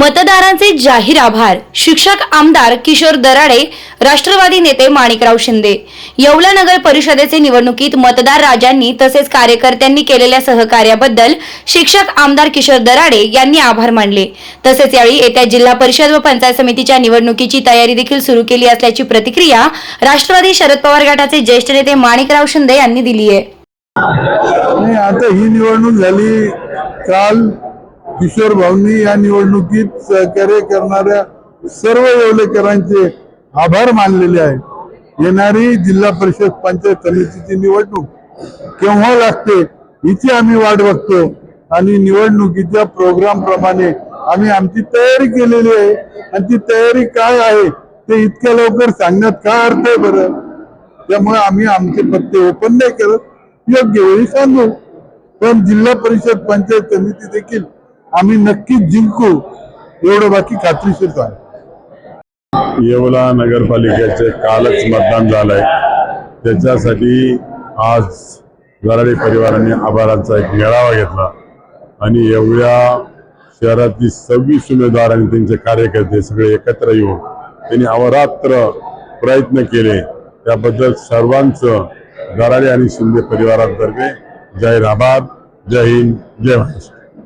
मतदारांचे जाहीर आभार. शिक्षक आमदार किशोर दराडे, राष्ट्रवादी नेते माणिकराव शिंदे. येवला नगर परिषदेचे निवडणुकीत मतदार राजांनी तसेच कार्यकर्त्यांनी केलेल्या सहकार्याबद्दल शिक्षक आमदार किशोर दराडे यांनी आभार मानले. तसेच यावेळी येत्या जिल्हा परिषद व पंचायत समितीच्या निवडणुकीची तयारी देखील सुरू केली असल्याची प्रतिक्रिया राष्ट्रवादी शरद पवार गटाचे ज्येष्ठ नेते माणिकराव शिंदे यांनी दिली आहे. आता ही निवडणूक झाली काल. किशोर भाऊंनी या निवडणुकीत सहकार्य करणाऱ्या सर्व येवलेकरांचे आभार मानलेले आहेत. येणारी जिल्हा परिषद पंचायत समितीची निवडणूक केव्हा लागते हिची आम्ही वाट बघतो आणि निवडणुकीच्या प्रोग्राम प्रमाणे आम्ही आमची तयारी केलेली आहे. आणि ती तयारी काय आहे ते इतक्या लवकर सांगण्यात काय अर्थ आहे बरं. त्यामुळे आम्ही आमचे पत्ते ओपन नाही करत, योग्य वेळी सांगू. पण जिल्हा परिषद पंचायत समिती देखील आम्ही नक्कीच जिंकू एवढं बाकी खात्रीशीर आहे. येवला नगरपालिकेचे कालच मतदान झालंय. त्याच्यासाठी आज दराडे परिवाराने आभारांचा एक मेळावा घेतला आणि एवढ्या शहरातील 26 उमेदवार आणि त्यांचे कार्यकर्ते सगळे एकत्र येऊन त्यांनी अहोरात्र प्रयत्न केले. त्याबद्दल सर्वांचं दराडे आणि शिंदे परिवारातर्फे जाहीर आभार. जय हिंद, जय महाराष्ट्र.